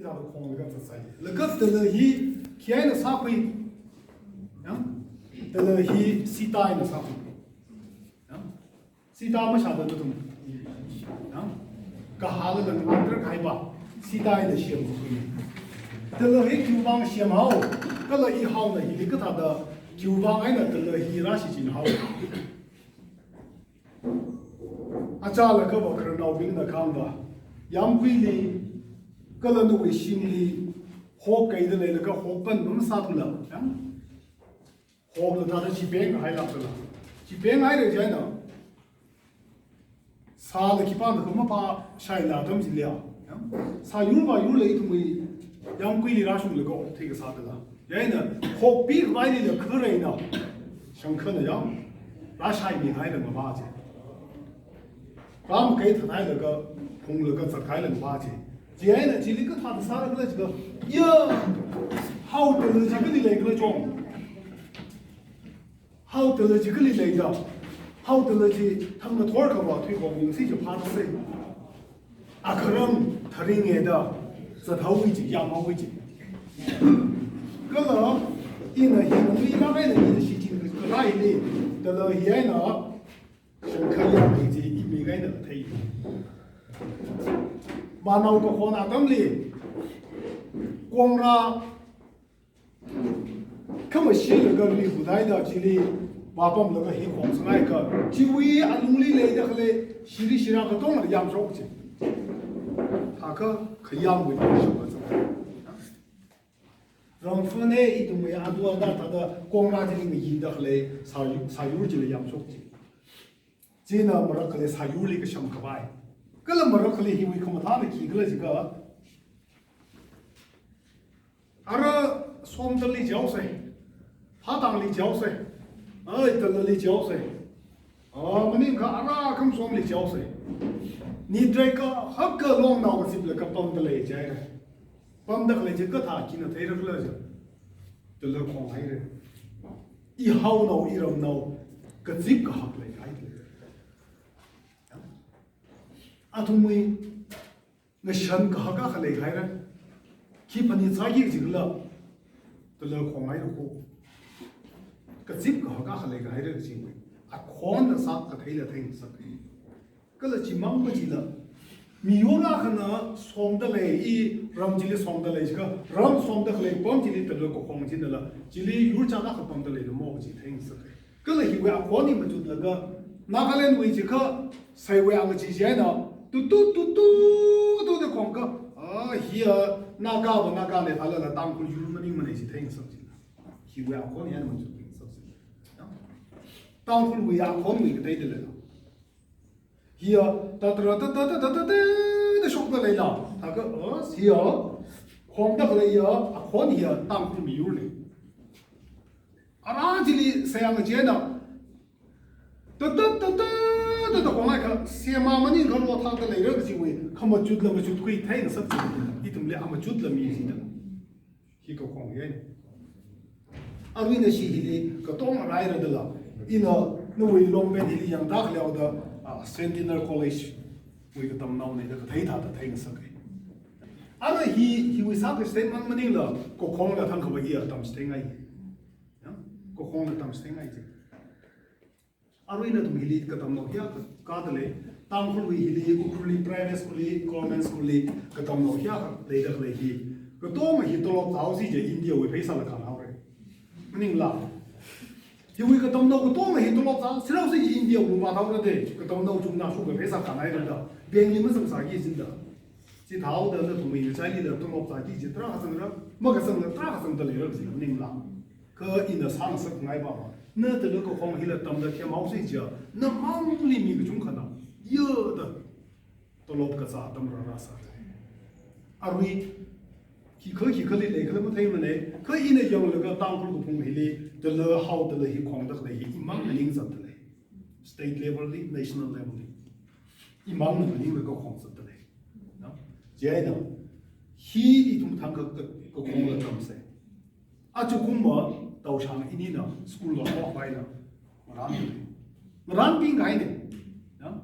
他的空那个是啥？那个得了伊，开的啥会？啊，得了伊西大的啥会？啊，西大没晓得那种，啊，个哈了能安这开吧？西大的项目会，得了伊球棒项目，个了以后呢，伊个他的球棒哎呢，得了伊那是真好。啊，家了个我可能老兵的看吧，杨贵里。个人都为心里好给的来那个好本能啥都了，啊，好了他的几边个还了的了，几边还的在呢，啥了几把那个么把晒了他们去了，啊，啥有吧有来同为养鬼的那种那个这个啥的了，然后呢，好比外地的客人呢，上课那样，那下一面还那么把去，咱们给他那个红那个只开那个把去。接下来，这里个他的啥个这个呀，好得了这个里来个种，好得了这个里来的，好得了这他们托儿个吧，推广公司就怕他谁，啊，可能他的眼的是头为止，羊毛为止，个了，因为因为那边的因为事情个哪一类，得了现呢，是可以为止，一每个人的推。把那个河南等里，光那，可么写那个李古代的这里，把我们那个黑黄是那个，就为啊努力来的后来，稀里稀拉个动了养手去，他可养为什么子？然后呢，一都没按多那他的光那这里面引的后来，啥有这个养手去，这呢么那后来啥有那个什么可白。个了么个可能因为看他们几个了这个，而双得里交税，他当里交税，哎得了里交税，哦，我们看啊，看双里交税，你这个好个弄到个是不是个帮得来着？帮得来这个他今天推着了就，得了狂来的，一好闹一人闹，个这个好来开的。啊，同为那山个个很厉害的，基本你差一这个了，得了狂来的货，个这个个很厉害的行为，啊，狂的啥个推了推是可以，个了几忙不几了，米有那可能双的来一，让这里双的来这个，让双的来帮这里得了个黄金的了，这里有家那个帮的来的毛几推是可以，个了因为啊，狂你们就那个哪个人为这个谁为俺们之间呢？都的广告啊，hier 那嘎不那嘎的，他那当初就是么你们那些挺熟悉的，hier 为可能们就挺熟悉的，当初为可能个对的来了，hier 的说的来了，他个hier 黄的来呀，可能呀当初没有嘞，啊那这里这样个接的，这光来看，先妈妈你看罗他的来这个机会，他们觉得么就可以太个事情，一种了，他们觉得没事的，一个光源。啊，为那些的个当然来了的了，因那为龙边的养大了的啊 ，Sentinel College 为个当闹呢，这个太他的太个事情。啊，那he为啥个时慢慢的了，个光了他可不一样，当时听爱，啊，个光了当时听爱的。Arwin itu milik ketemu dia kadale tangkul milik ukuli private school government school ketemu dia leider lagi ketemu itu lo tahu sih je India we pesa lah kan awre mending lah jadi ketemu itu lo tahu selalu sih India rumah tahu deh ketemu cuma suka pesa kan aja dah biang lima sama saja sih dah si tahu dah tu milik saya dah tu lo saja je terus hasil dah mak hasil dah terus hasil dah leider sih mending lah ke ini sang sak ngai bawa那这个黄黑了，当着天毛水脚，那毛里面个种可能有的，都老不个啥，当不着那啥的。而为，可的来个那么听了呢，可以呢用那个当初个红黑的，的了好的了，一狂的了，一忙的领着的嘞 ，state level 的 ，national level 的，一忙的领那个狂子的嘞，啊，这样，一种堂个狂了怎么噻？啊，就恐怕。到场一年呢 ，school 了好坏了，我兵改呢，啊，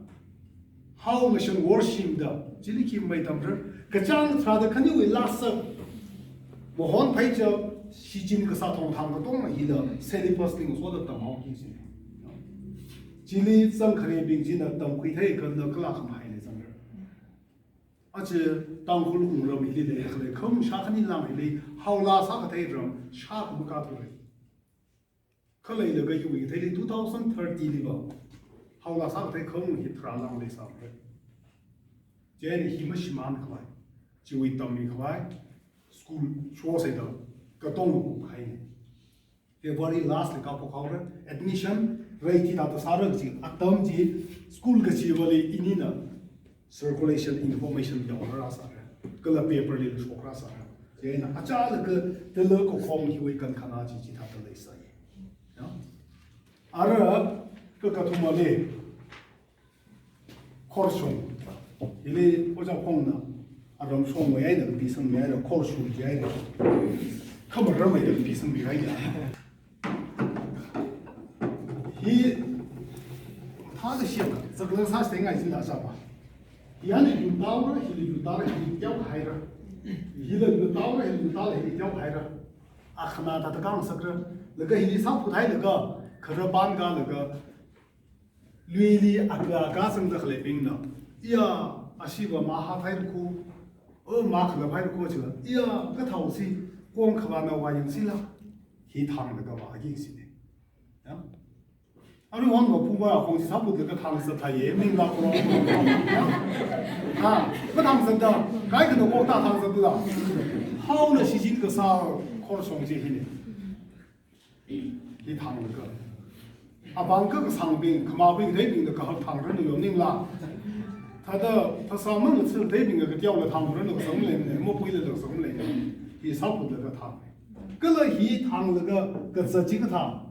好我是我心的，这里去没当着，个讲他的肯定会拉色，我好配着西京个啥同堂个东了，伊的syllabus定说的等好东西。这里整可能并且呢，等回头跟那个拉很海的整个，而且当后红热美丽的后来，可能啥肯定让美丽，好拉啥个台上，啥个不搞出来。可能那个有一台的2030里吧，好拉啥个台可能是突然让的啥个，这样的希么希望的快，就会当的快，school 说谁的，个动物快呢。February last 的搞不好了 admission。Rate dah sarar kecil, atom je school kecil wali ini na circulation information yang orang rasa, kalau paper ni sok rasa, jadi na acal ke telur ko kong hiwai kan kana je kita telai saya, ya. Ara ke katu male korsong, ini macam kong na, aram song maya na pisang maya na korsong je na, kamu ramai na pisang maya na. 他的想法，这个他现在是哪啥吧？原来有刀了，现在有刀了，现在掉开了；现在有刀了，现在有刀了，现在掉开了。啊，看那他的刚说个，那个现在上普台那个，可是班嘎那个，瑞丽啊个嘎生的后来病了，呀，啊是个马哈拍的哭，马可能拍的过去了，呀，个头是光看完那玩意是了，去烫那个玩意是的，啊。 啊，你往我不过啊，红旗差不多个唐诗他也明了不咯？啊，不唐诗的，该个都光打唐诗的啦。好了，西京个啥，可能双节去的，你唐那个，啊，帮个长兵，他妈兵那兵的个好唐人都有名啦。他上门的吃那兵那个掉了唐人那个什么来的，没背了那个什么来的，也差不多个唐。个了一唐那个这几个唐。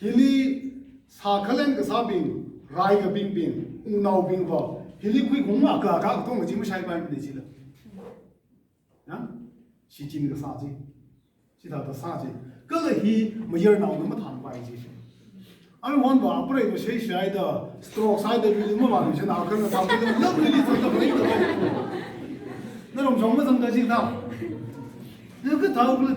Hili sakalen ke sabing, rai ke bing bing, unau bing ba. Hili kui guma ka ka tong ji mu shai ban ni ji le. Ya? Xi jin ke sa ji. Ji da sa ji. Ke le hi mu yer nau na ma tan bai ji. An wan ba pre bu shai shai da stroke sai da ri mu ba ni na ka na ta bu le le li zhe de hui de. 那种什么什么的ji da. 那个ta bu le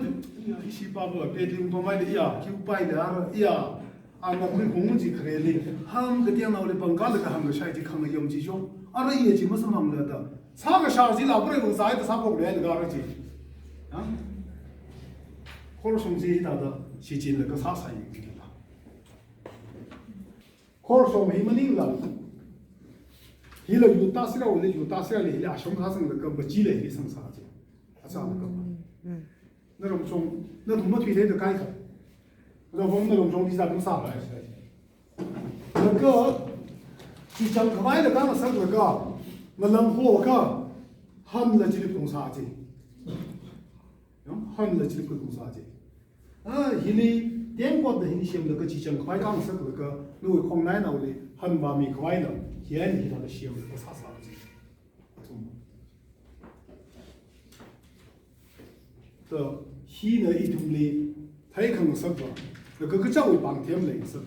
一西八八，别听多买的呀，就摆的啊呀，啊那会公鸡可以的，他们个电脑里帮搞那个他们个手机看个用机上，啊那业绩没什么了的，差个小鸡了，不然用啥的啥不来那个耳机，啊，可能从这一道的，是进那个啥产业去了，可能说没么灵了，伊了有大事了，我的有大事了，俩兄他生那个不积累的生啥子，他这样那个。 那种中，那怎么推荐就干啥？那我们那种中比赛更少了。那个，就讲可爱的，刚刚说那个，那冷火个，很了几的公啥子？很了几的公啥子？啊，因为电锅的那些那个就讲可爱刚说那个，那位空奶奶的很完美可爱的，现在他的些那个啥子？ 的西呢一通哩，太坑死个，那个叫为帮天来死的。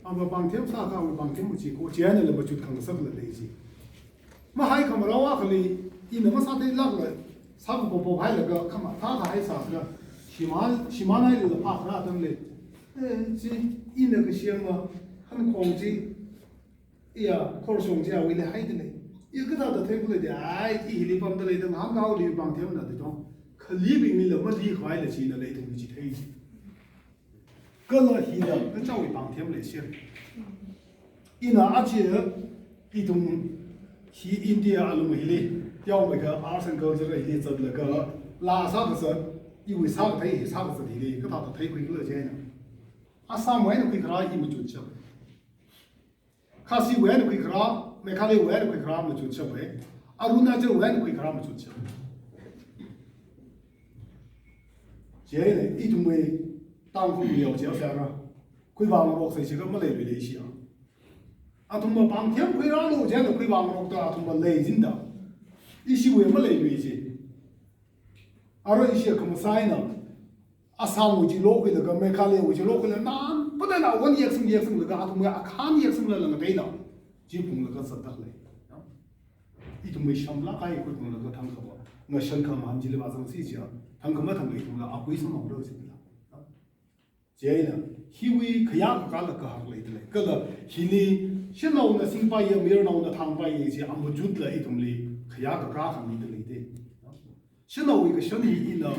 啊，不帮天啥个为帮天不结果，这样的那么就坑死了那些。嘛还看不到啊，可能伊那么啥的那个，啥个不拍那个，看嘛，他还啥个，起码那里的怕啥等嘞，这伊那个些嘛，很狂气，哎呀，可是兄弟啊，为了害的嘞。 一个他的推过来的，哎，一里帮的来的，俺搞里帮他们那的种，可里边你那么厉害的钱，那来东西推去，个了一的，跟找位帮他们来写，一那而且一种去印度啊，弄回来，要那个2、3个这个一走那个拉萨的时候，因为啥个推，啥个是的，个他的推过来这样，啊，3万的可以给他一么就吃，卡西万的可以给他。 没看到外的会看们就吃呗，啊，如那这外的会看们就吃。这嘞，一种为当初没有这样啊，会帮我这些个没来的那些啊，啊，他们帮天会让路这样的会帮我的，他们来人的，一些为没来的些，而一些他们啥呢？啊，上午就落回那个没看到，我就落回来，那不得了，我也是那个，啊，他们啊看也是那个对的。 就碰那个是得来，啊，一种没想不拉开一会同那个堂口啊，我深刻嘛，你的把这么事情，堂口嘛堂口一同了啊，为什么我这个情况？这呢，因为可压个干了个行来的嘞，个了，因为现在我们新巴也没有那我们汤巴也是俺们做的一种嘞，可压个干行来的嘞的。现在我一个小女呢，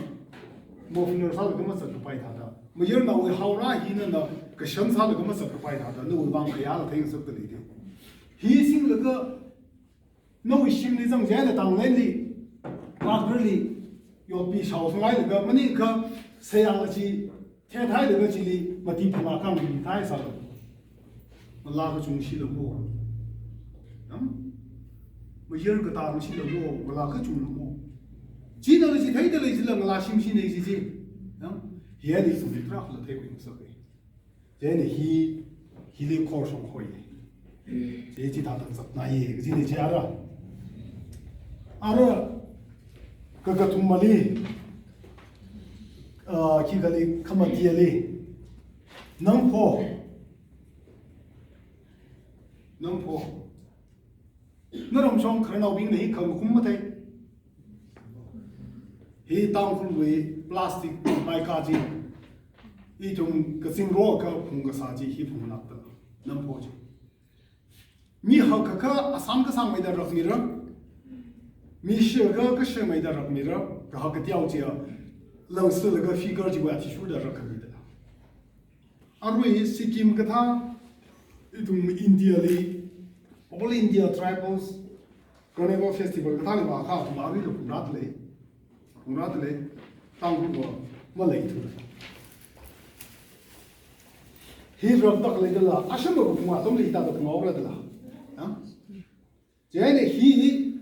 我分了啥子根本是不摆他的，没有那我好那一呢，个相差的根本是不摆他的，那我帮可压了他也是不嘞的。现行那个，那我心里正在的当然的，那个里要比小出来那个，么那个谁样的去，太太那个去的，么地方啊，刚离太少了，我拉个中西了我，我一二个大东西了我拉个中了我，今天的是太的了是了，我拉新鲜的是些，也得从里头了太贵了是呗，这呢he的考上可以。这几大的子，那也个今天家了，个个同么哩，几个哩，看么爹哩，能破，那种上可能老兵哩，可不空么的，he Tangkhul为 plastic 买咖喱，一种个新罗个碰个啥子，he碰那的，能破就。你好，可可三个上没得肉米了，你10个10没得肉米了，然后个调节，老是那个飞哥就要提出的肉可没得。为Sikkim个他，一种 India 里 ，All India Tribals Carnival Festival 个他哩话卡，同埋呢就碰拉的嘞，当初个没来头了。he 肉得来的啦，什么不碰啊？都没得碰好了的啦。这呢，he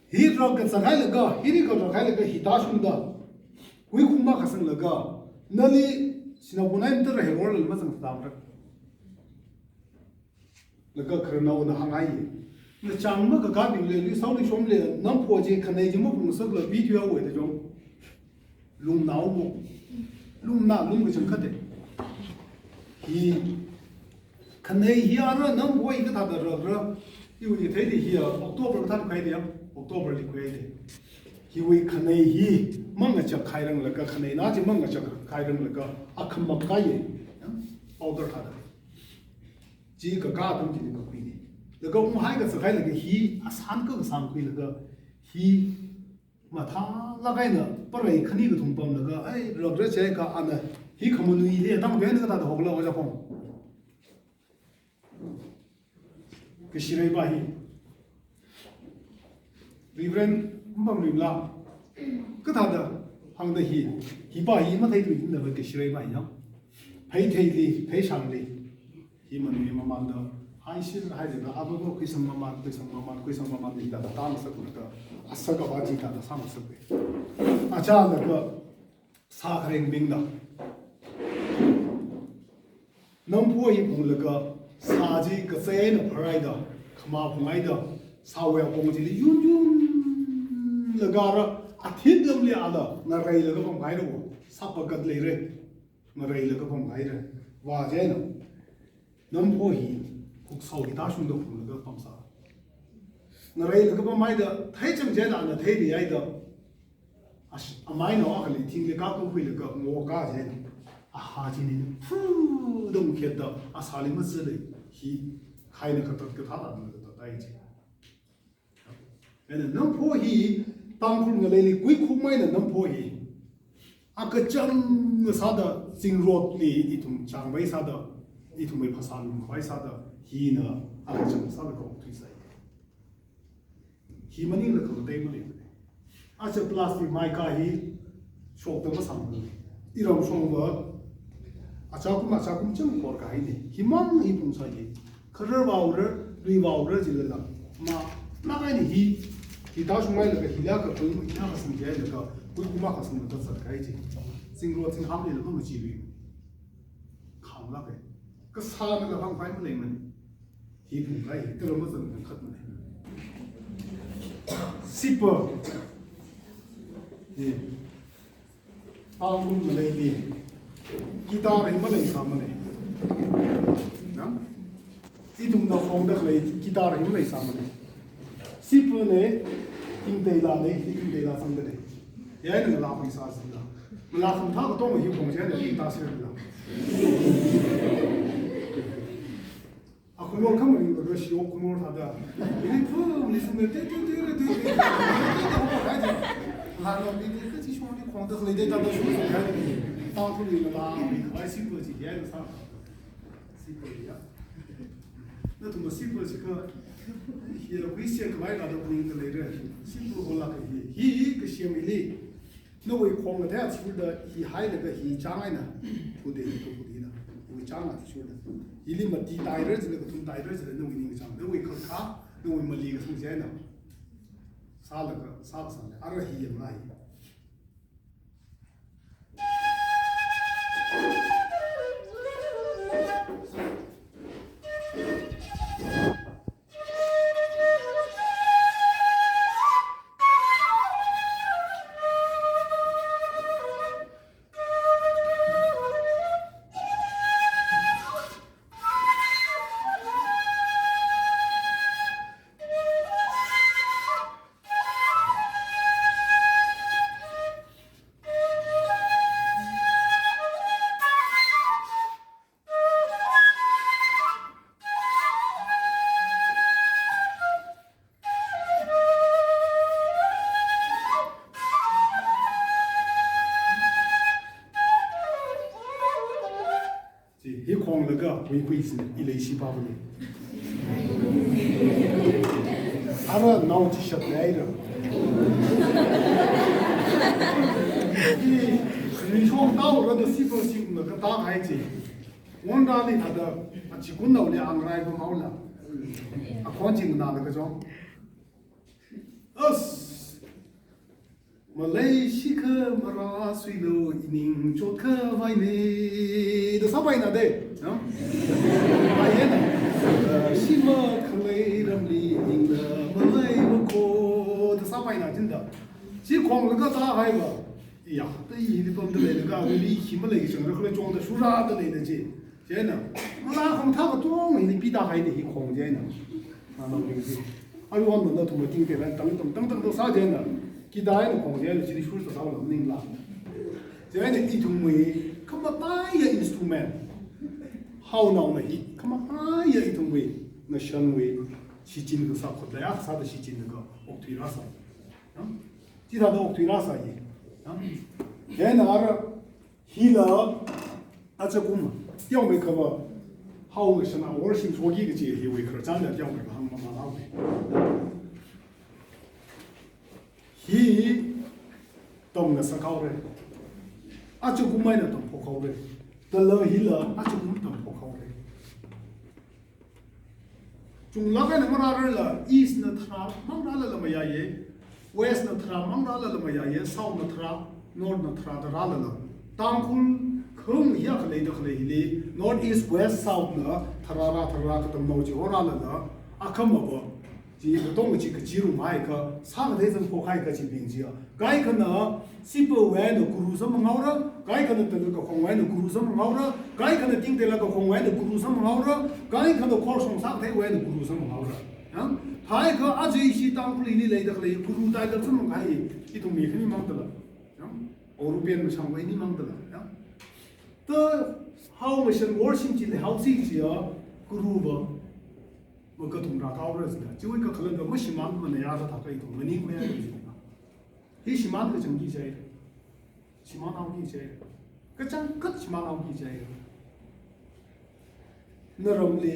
这个上海那个，这个上海那个he大兄的，为恐怕可是那个，那里现在我那这儿还玩了么子啥子？那个可能我那行业，那讲那个干病嘞，你少的说嘞，能破解可能已经没公司了，必须要为那种弄脑么，弄个什么的，he 可能he能破一个他的这个。因为他的he October 他的快点，October 的快点，因为可能he 忙个就开人那个，可能那就忙个就开人那个，看么开耶，包到他的，几个家东西那个规定，那个我们还有个是开那个he 3个3规那个he，嘛他那个呢，不然肯定个同胞那个，老这些个呢he 可么努力，当别那个他的好了我就碰。个西雷巴伊，里边忙里啦，个他的行的he巴伊嘛，他对那个西雷巴伊样，陪上的，he们慢慢的，还是还这个阿多个快慢慢的，他的当时那个，10个把几他的30个，这那个沙克林兵的，能破一碰那个。啥子个在那拍的，看嘛拍的，啥玩意工资的，那个了，天都不了，那来那个帮拍的我，啥不个来着，那来那个帮拍的，哇这呢，能破译，国少的大兄弟那个帮啥，那来那个帮拍的，太正简单了，太厉害的，买那个哩，听的刚都会那个我干这。哈今年都没看到，啥里么子嘞？he 开那个给他那个带去，能破he当初我来哩贵苦买的能破he，个讲个啥的进入哩一种讲为啥的，一种没怕啥弄坏啥的，he 呢个讲啥的搞推噻，he 么你那个对不嘞？这 plastic 买个he 说得不上，一种说我。acakum cem kor ka ini himang hi pung sa ji kharar waurer lui waurer ji la ma na ga ni hi ta shumai la hi la ka koi mu ina ka sum je la ka koi kuma ka sum ta sa ka ji sing ro sing ham le la ma ji bi khang la ke ka sa na ka hang phai mu le man hi pung ka hi ka ma zang khat ma sipa ni ta kum ma le ni guitar hình bất định sao mà này, đó, ít dùng đầu phong được lấy guitar hình bất định sao mà này, 西部呢，应对了呢，应对了什么的，也能拉回啥子了，拉回他个东西空间的应大事了。啊，可能他们那个小可能他的，你不，你说的对，我还是，那个你这兄弟光得回来，当到什么时候开的？当初那个拉回开西部几天的啥？西部一样。那他们西部这个，也会写个外头的不应该来着，西部好那个一个写没哩，那为矿个太出的，还那个障碍呢，不得的，为障碍出的，一里么地带着这个从带着这个那为那个障，那为可卡，那为么离个从前呢，啥那个啥上的，二个一样来。E-khon那个回归是一类细胞的，他们脑子小来着。你从到了的细胞性那个大孩子，我那里他的几股脑的昂来不好了，环境那个种，马来西亚马拉水路一宁做客外呢，都啥外那的，啊？外呢？西马克雷人里宁的马来我可都啥外那真的，这光那个大海吧，哎呀，这一的东的来那个，你西马来省的后来装的树啥的来的这，真的，我那他们他个装的比大海的一空间呢，啊那东西，啊我们那他们今天来等都啥钱呢？其他的空间就是说是到了那啦，这样的一种为，他们大一 instrument， 好闹的一，他们大一一种为，那相为是真个啥，或者呀啥的是真那个奥推拉啥，啊，其他的奥推拉啥也，啊，现在那个，希了，啊这个嘛，要没可不，好个什么，我是说几个节气为可长点要没个，他们马拉为。he 懂得思考的，啊就不买那懂破口的，得了he了，啊就不懂破口的。从那个那么大人了 ，east 那他忙大了那么呀耶 ，west 那他忙大了那么呀耶 ，south 那他 north 那他的大了了，Tangkhul 空一样来的来的 ，north east west south 呢，他个都弄起好大了了，啊可么不？这个东西个记录嘛一个，啥个台上破开一个去评级啊？该可能西北湾的古鲁什么好了，该可能得那个红湾的古鲁什么好了，该可能顶得那个红湾的古鲁什么好了，该可能考上啥个台湾的古鲁什么好了，啊？他一个啊这些当铺里来的来，古鲁带的这么开，一种没肯定忙得了，啊？欧陆边的常规你忙得了，啊？的好么生活性质的好些些啊，古鲁不？我个同志搞不了这个，就一个可能个没喜欢么那样子，他可以同没你不要的这个，he喜欢那个成绩在，喜欢脑皮在，个真个喜欢脑皮在，那种的，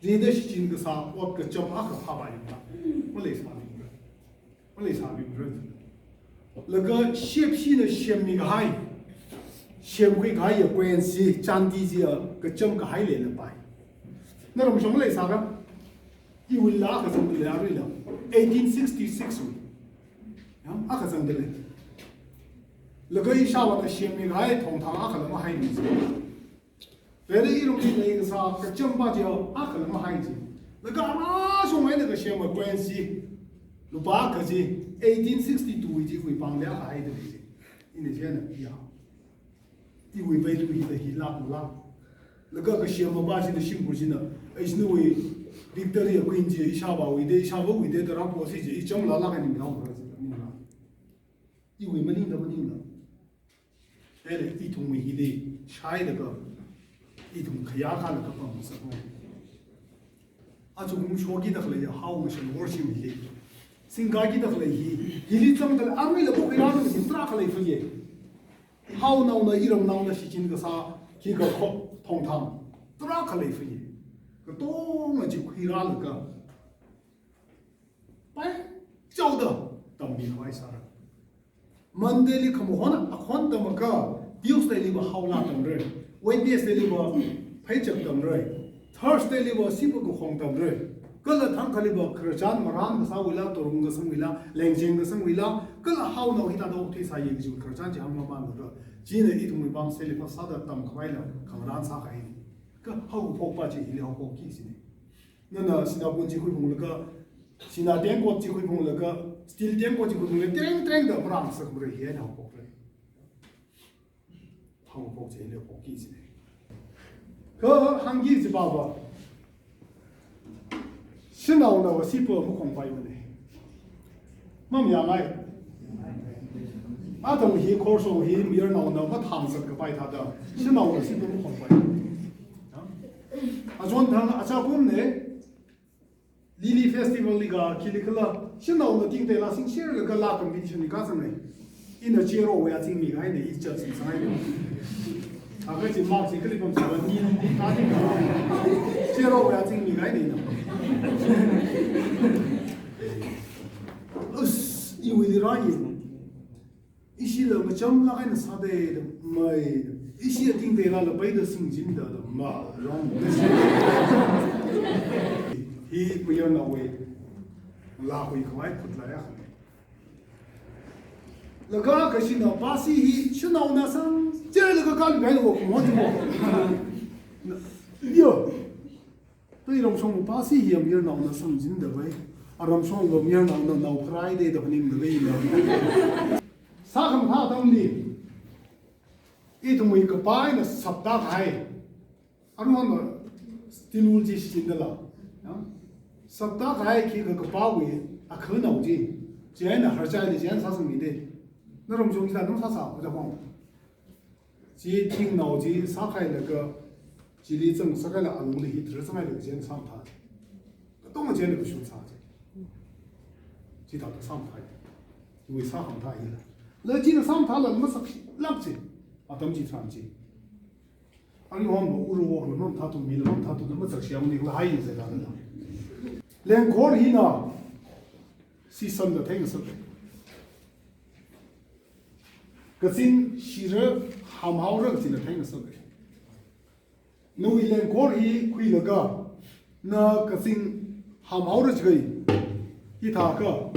人的是真个啥，我个叫马个怕吧用的，我来啥用的，我来啥用的，那个血皮的血米个海，血会海有关系，占地些个整个海来了白，那种什么来啥个？因为那个什么来了，1866啊，那个什么来，那个一下我的先民还通常那个那么海子，别的一种的那个啥，个正八角那个那么海子，那个马上来那个什么关系，六八个是1862已经会帮两个海的那些，因为这样的呀，因为为了的希腊古拉，那个什么巴西的辛苦性呢，而是因为。Victoria Queen 节一下吧，为的一下不为的的，然后是一整了那个你了，我说是你了，因为没领的没领了，哎嘞，一同为的，下一个一同开亚看那个方式哦，啊，就我们说记得后来好，我们是我是为的，新家记得后来伊里整的，俺们了不会让那个新抓后来分的，好闹呢，一人闹呢是进个啥，几个通汤，抓后来分的。个多么就亏了那个，哎，叫的当兵坏啥了？门的里可么好呢？啊，看到么个，Tuesday 里边好啦当人 ，Wednesday 里边配着当人 ，Thursday 里边西部个红当人，个了堂里边克家嘛让个啥为了，多容个生为了，冷静个生为了，个了好闹，一大都推啥一个就克家讲嘛嘛那个，今日一同为帮谁里边啥的当快了，看让啥海呢？个好个破把这一了好记是呢，那现在本机会碰那个，现在电锅机会碰那个 ，steel 电锅机会碰那叮叮的不让是不是也了破嘞？好个破这一了好记是呢，个行业是爸爸，现在我是不空白的呢，么样来？啊，等he course he 明儿闹我谈这个白他的，现在我是不空白。啊，专堂啊，这公呢，Lily Festival 里个，去那个了，现在我们定的了，新鲜那个拉动的，你干什么呢？因为接着我要精密个，一直是啥的，啊，个就马上个里边做你打听个，接着我要精密个呢。因为的原因，一些人们讲那个啥的没。一些定得了背的圣经的嘛，然后he 不要那位拉回快不来啊！那个是那巴西he 去闹那上，这那个家里边我摸着我，哟，对人说巴西he 没有闹那圣经的喂，啊人说我没有闹那闹 Friday 的不宁的喂了，啥看他当的。一同一个白的十大台，啊，那么第六季新的了，啊，十大台去个八位啊，可脑筋，这样的还在的，这样啥生意的，那种东西咱弄啥啥不着慌，只听脑筋啥开那个，几里整啥开了阿龙的一头上来那个钱上台，多么钱那个修啥的，知道的上台，因为啥行台了，那今天上台了，那么是垃圾。啊，等级传奇。啊，你看我如果弄他都没了，弄他都那么这些，我那个还有在那里。连锅里呢，是生的挺熟的。个真其实好好热，真的挺熟的。因为连锅里亏那个，那个真好好热这个，一他个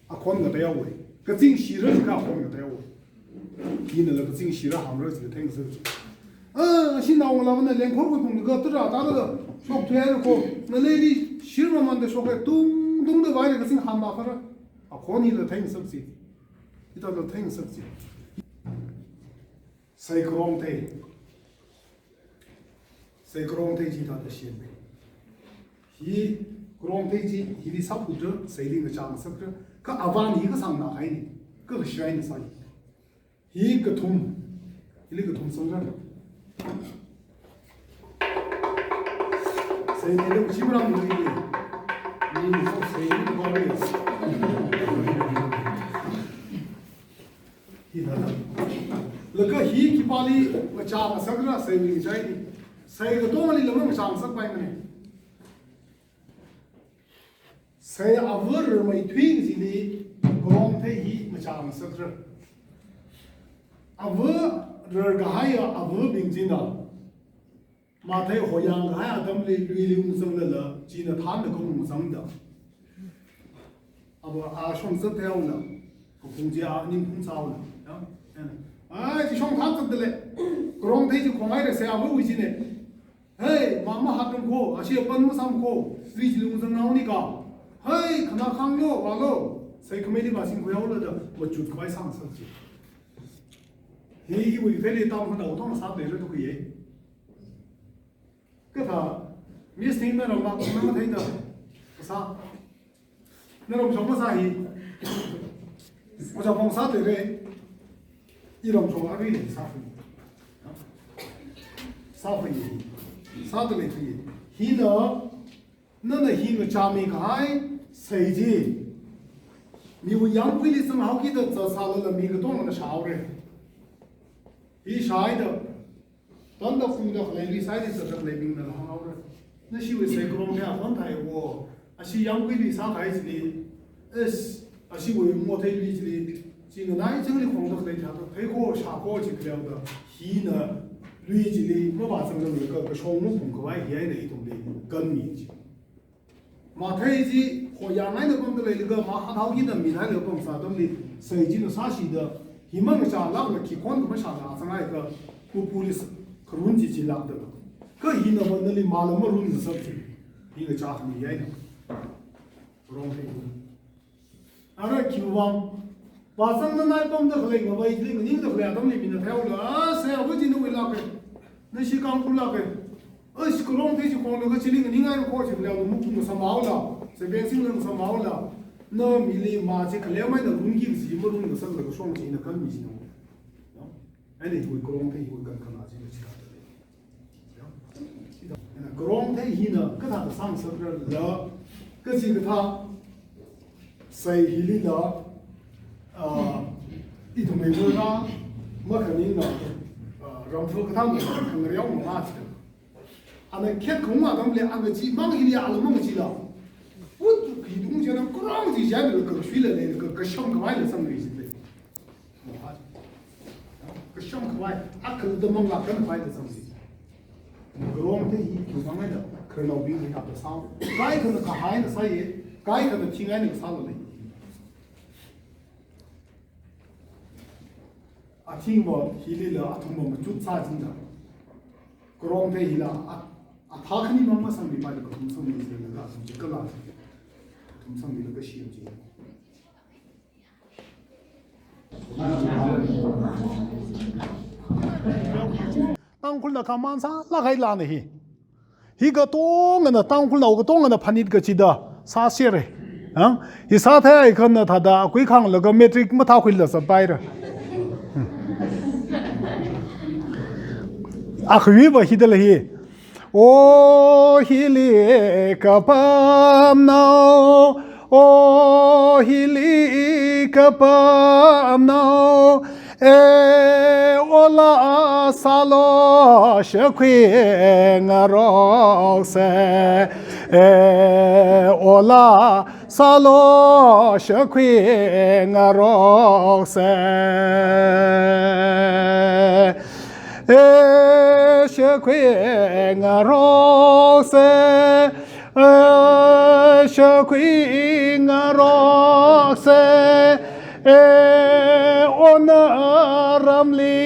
啊，宽个单位，个真其实这个宽个单位。因那个真西了，杭州这个挺是，现在我们那连口会碰那个都是打那个说不出来的货，那那里西人们的说个咚咚的玩那个真喊麻烦了，啊，可你那挺是不是？一到那挺是不是？谁个容态？谁个容态其他的些没？he 个容态其他的啥不着，谁领个讲什么着？可阿爸你个上哪海呢？个个选的啥？一个桶，一个桶生产的，谁那个基本上没有的，你说谁那个高的？其他的，那个一把里我加个啥个谁没在的，谁个多么的那么上色摆个呢？谁阿沃尔没推个进的，光推一我加个啥个？啊，我这个还要啊，我并进的，马太好像还要他们的旅游生的了，进了他们的公生的，啊不啊，上次条了，公家啊，你碰着了，啊，哎，就上他这的嘞，光他就光爱的谁啊，我为进的，嘿，妈妈还跟过，而且本不上过，旅游生哪里个，嘿，看他看喽，完喽，谁可没得把辛苦要了的，我就快上手机。以为非得当成老当啥对人都可以，个他，miss 听那种嘛，那么听的，不啥，那种什么啥意？我叫碰啥对嘞？一种从阿对的啥会？啥会？啥对嘞对？he呢？那he个家没开，谁的？你我养龟的正好给他这啥了，每个东那少的，一晒的，当到风的后来你晒的这个来冰的了好的，那是为谁个东西啊？刚才我啊是养龟的啥孩子的，啊是为我推理的，这个哪一种的空头来条的，推过下过去不了的，he呢，累积的我把这个那个项目碰个外沿的一种的根面去。马推机和原来的讲的那个马哈头给的米台的讲啥东西，谁进了啥西的，他们下那个去看他们下那上来个不的是，可轮机进来的，可他那么那里马那么轮子什么，一个家庭一样的，不容易。啊，那就往，晚上的那帮的后来我为那个人的后来他们里面的跳了啊，谁啊？我今天为那个，那些刚不那个。20个龙腿就光那个这里个另外一个过去不了，我们不上毛了，这边新人上毛了，那米里马这个两百的轮机是没轮的上那个双肩的跟米型，哎，你会个龙腿会跟哪几个其他的？个龙腿呢，跟他的上身的了，跟这个他谁里的一种美国啊，我肯定的让夫跟他们可能要我妈去的。啊，那开空啊，他们俩按个机，忙一俩了，忙机了。我这东西呢，咣就下面个水了，那个香个外的上面现在，个香个外，啊，可能都忙了，跟外的上面。个龙的一就刚才的，可能老兵给他的伤，该可能他还的啥也，该可能听俺那个啥了嘞。啊，听我提的了，啊，同我们就啥听的，个龙的一了啊。他肯定妈妈上面把这个同上面这个啊，这个啦，同上面那个西游记。Tangkhul na kamansa lakai la nahi. Higa tong na Tangkhul na uga tong na panit ka chida sa sire. Ang isa thai E-khon na thada kui khang la ga metric ma tha khil la sa pai ra. Akhwi ba hidal hi. O hili kapam now, o hili kapam now, ola salo shakwe ngarose, ola salo shakwe ngarose. Shakwe ngarose, shakwe ngarose, ona ramli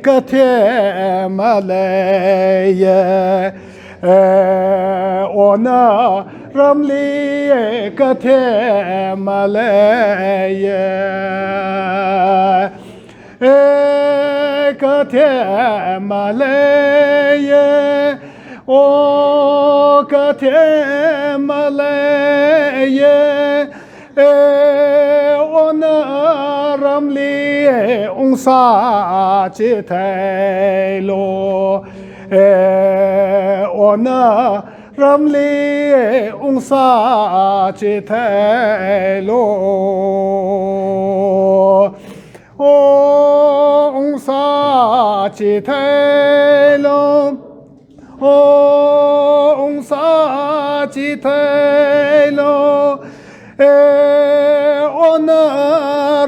kathe maleye, ona ramli kathe maleye. Kathe maleye, o kathe maleye, ona ramli ungsa chithelo, ona ramli ungsa chithelo. Ong sa chi thai lo, ong sa chi thai lo, on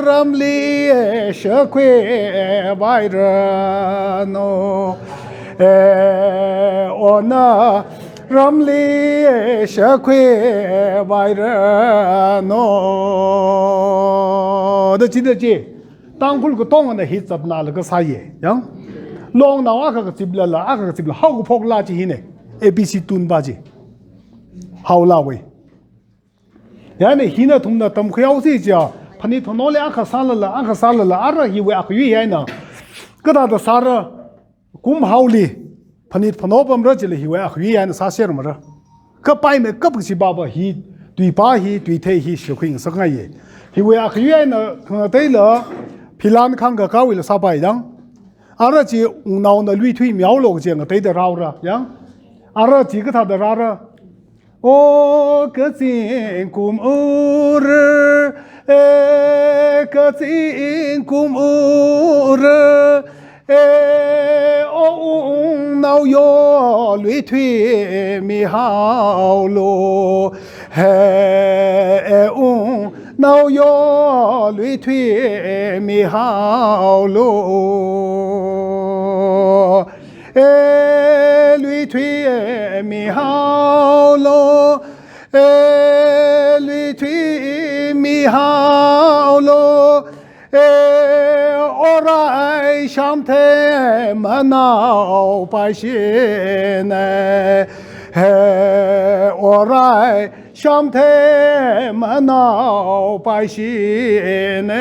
ramli shakwe vai ra no, on ramli shakwe vai ra no. Đó chính là gì? Tangkhul ko tong na hit sab na la ka sa ye yang long na wa ka tib la ka tib la how ko phok la chi hine abc tun ba ji how la we ya ne hina thum na tam khyaw si ja phani thono le akha sa la ara hi we ak yu ya na ka da sa ra kum how li พันธุ์พนอปมรจิลหิวะหิยันสาเสียมระก็ไปเมื่อก็ปสิบาบหิดุยป้าหิดุยเทหิสุขิงสักไงหิวะหิยันขณะเตลพิลานขังกับเขาวิลสบายดังอะไรจีอุณาวน์ลุยทุยมีเอาโลกเจียงเตยเดราวระยังอะไรจีก็ท่าเดราระโอ้ก็จิงกุมอูรก็จิงกุมอูรโอ้นาวโยลุยทุยมีฮาวโลเฮนาวโยลุยทุยมีฮาวโลลุยทุยมีฮาวโลลุยทุยมีฮาวโลโอไรชามเทมานาวไปเชนโอไรชามเทมานาวไปเชน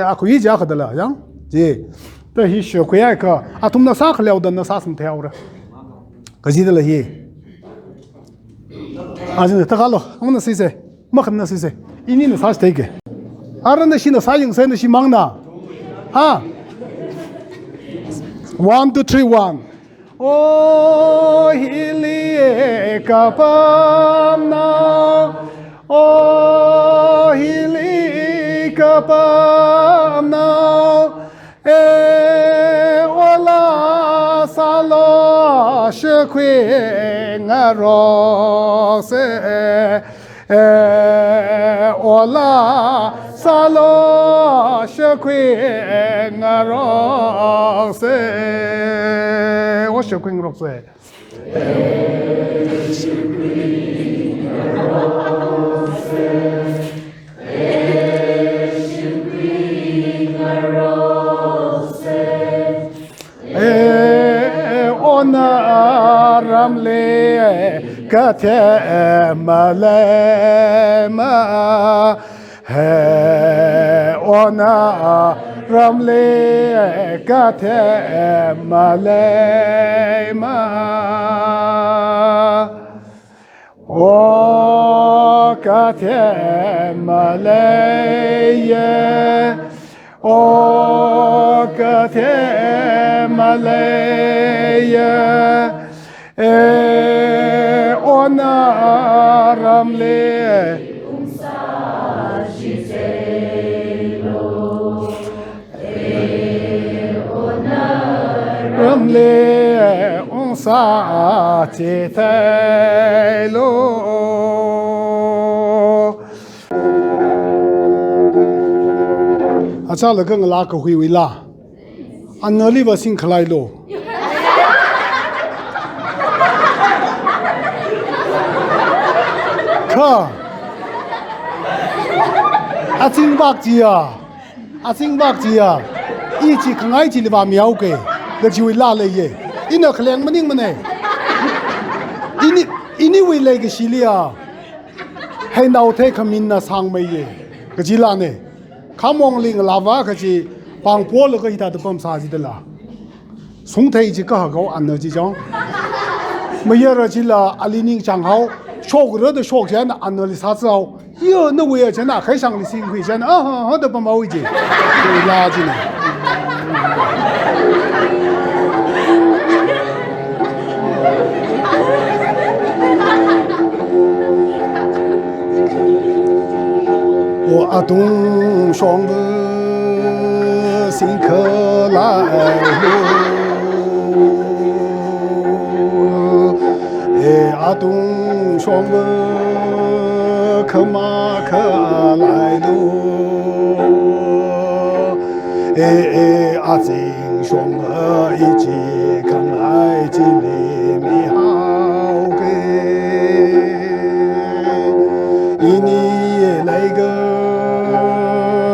อะคุยจ้าขดละยังจีแต่ฮิชคุยไอ้ก็อะทุมน่ะสักแล้วดันน่ะสักสมเทวระก็จีดละฮีอะจีตะกะโลมันน่ะซิเซมาขนน่ะซิเซอินี่น่ะสักเตกอารันน่ะชิน่ะสักยังเซน่ะชิมังน่ะฮะ 1 2 3 1 Oh, hili kapamna. Oh, hili kapamna. Ola salo shukwi ngarose. Ola salo shukwi ngarose. What shukwi ngarose? Ona ramle kate malema ona ramle kate malema o kate maleye o kate maleye ona ramle ramle unsa chitelo acha la gang la ko hui wi la anali wa sing khlai lo kha ating bak ji ya ating bak ji ya i chi khangai chi le ba miao ke the ji la le ye ina khleng maning mane ini wi le ge shilia hai nau the khamin na sang mai ye ge ji la ne khamong ling lava ge ji pang po le ge ita de pam sa ji de la sung thai ji ka ga an ne ji jong me ye ra ji la ali ning chang hao shok re de shok jan an ne li sa zao ye ne wi ye jan na khai sang li sing hui jan ha de pam ma wi ji la ji ne我阿东双的心可来路，阿东双的可马可来路，阿金双的一起看爱情里美好给，一你来个。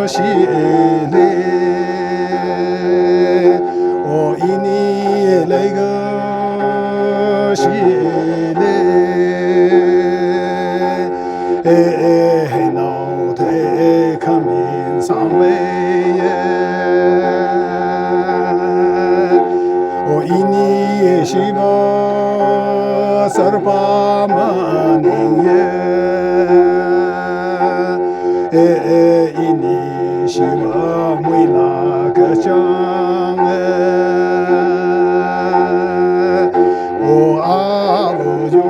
西嘞，我一年来个西嘞，脑袋看面上没耶，我一年 sarpamaning ini shiva muila kachang o avuyo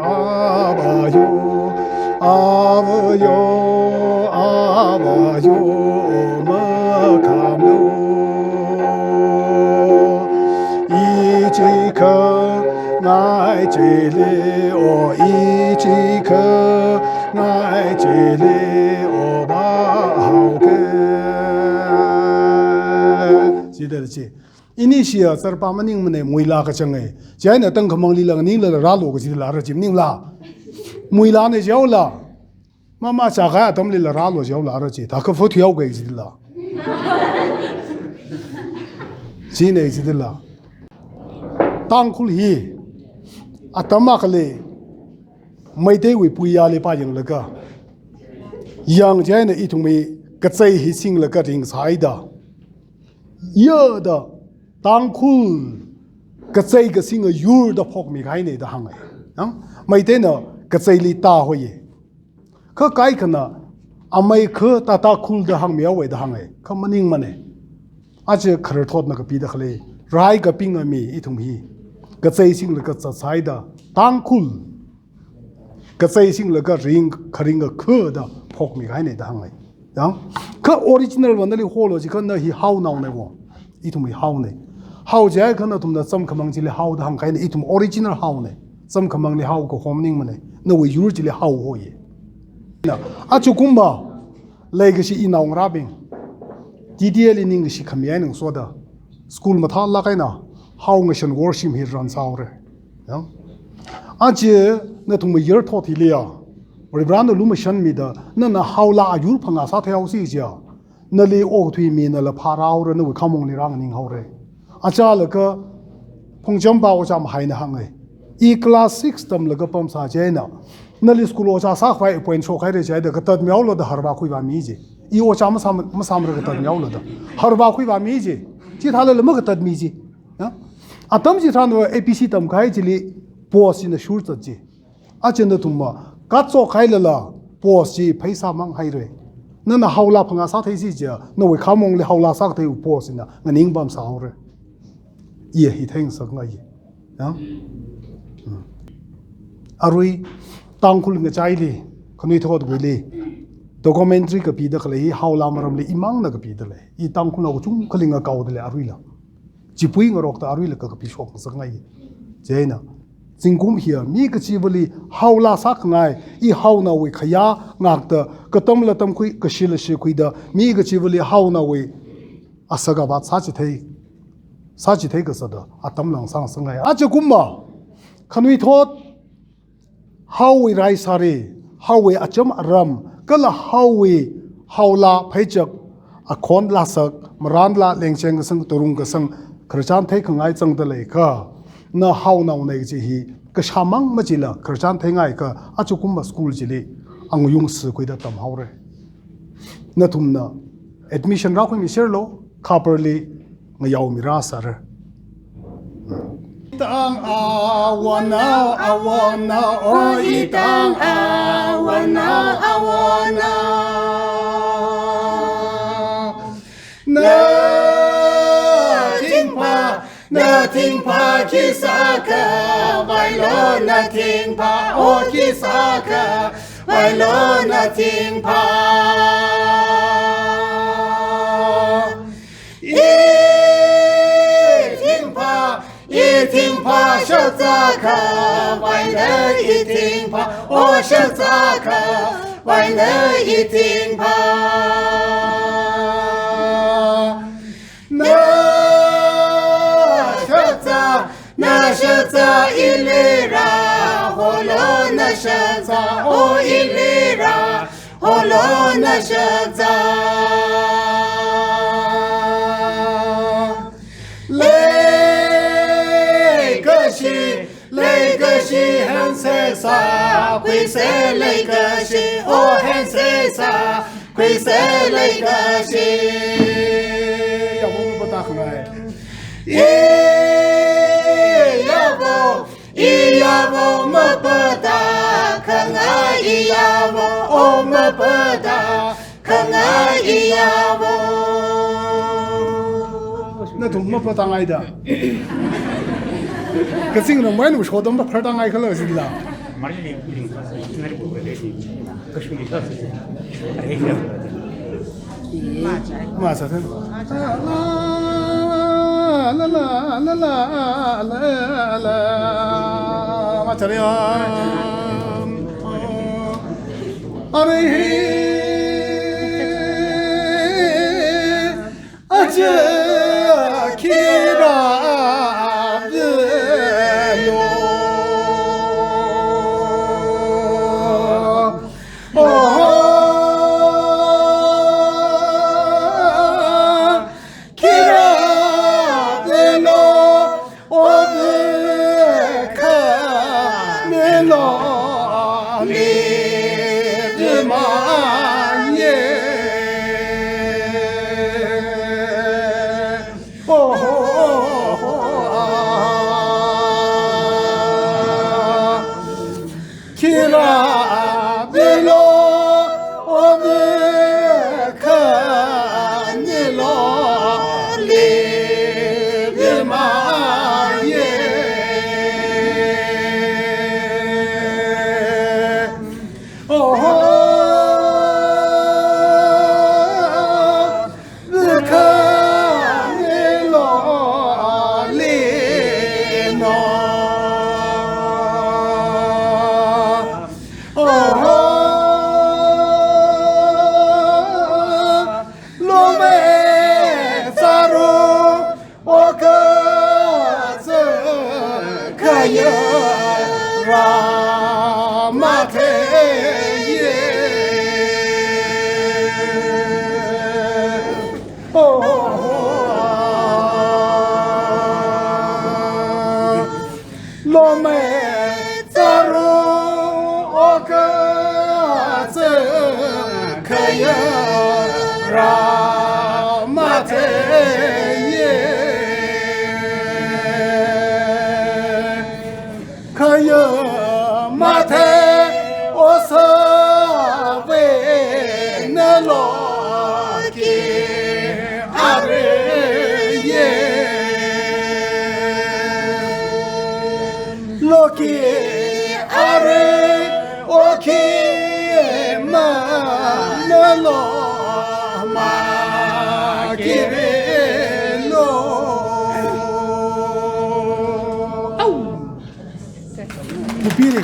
avuyo avuyo makamlo一颗爱这里哦，一颗爱这里哦，把好个，记得记。ini sia sarpa maning mane muila ka changai jai na tang khamang li lang ning la ra lo ko ji la ra jim ning la muila ne jaw la mama cha ga tam li la ra lo jaw la ra ji ta ka pho thiaw ga ji la ji ne ji la Tangkhul hi atama kale maite wi puya le pa yang laga yang jai na itung me katsai hi sing la ka ring sai da ya da Tangkhul katsai ka sing a yur da phok mi gai ne da hang ai maite na katsai li ta ho ye kha kai khana amai kha ta ta khul da hang miaw we da hang ai kha maning mane a che khar thot na ka pi da khale rai ka ping mi itung hi katsai sing la ka cha sai da Tangkhul katsai sing la ka ring kharing a kha da phok mi gai ne da hang ai kha original one li holo ji kan na hi how now ne wo itum hi how ne how jai kan na tum da sam khamang ji le how da hang kai ne itum original how ne sam khamang li how ko homning mane na we yur ji le how ho ye na a chu kumba lai ga shi inaung rabing DDL in English khamya nang so da school ma tha la kai na how nation worship hi ran saw re a je na tum year thot hi le ya ri brand lu ma shan mi da na how la ayur phanga sa thau si ja na le o thui mi na la pharao re na we khamong ni rang ning ho re a cha la ka phongjam ba o cha ma hai na hang ai e class 6 tam la ka pam sa je na li school o cha sa khwai point so khai re ja da ka tat miao lo da har ba khui ba mi je e o cha ma sam re ka tat miao lo da har ba khui ba mi je chi tha la ma ka tat mi ji a tam ji than APC tam khai ji li post in the shur ta ji a chen da tum ma ka cho khai la post ji phaisa mang hai re na haula phanga sa thai si ja no we khamong le haula sa thai post na nganing bam sa ho re ye hi theng sak na ye arui Tangkhul nga chai li khnui thot gui li documentary ka pi da khle hi haula maram le imang na ka pi da le I Tangkhul na chung khlinga kaw da le arui la chipui nga rok ta arui la ka pi shok sak na ye jeina Zingkum here, me kachibali, how la sak ngai, I how na we kaya, ngakta, katom la tam kui, kashila shikuida, me kachibali, how na we asagabat sajite kasada, atam lang sang sangai. Achakumma, can we thought how we rise hare, how we acham aram, kala how la paychak, a kon lasak, marandla lengcheng sang turung sang, krachan take ngai sang the lake. Na how now na ji hi ka shamang ma ji la kharchan thengai ka achukum school ji le ang yung su koi da tam haure na tum na admission ra khoi mi share lo properly nga yaw mi ra sar tang awana o itang awana Nothing pa kisaka, vailo nothing pa, oh kisaka, vailo nothing pa. Eating pa, shazaka, vailo eating pa, oh shazaka, vailo eating pa. Na shaza ilera, holo na shaza, oh ilera, holo na shaza. Legacy, hansesa, qui se legacy, oh hansesa, qui se legacy. Ya vamos botar com vo ma pa da khang ai ya vo o ma pa da khang ai ya vo那怎么不当爱的？可是呢，我们说的么不当爱可了是的。嘛啥子？啦啦啦啦啦啦，嘛这里啊？啊嘞，啊这。不比的。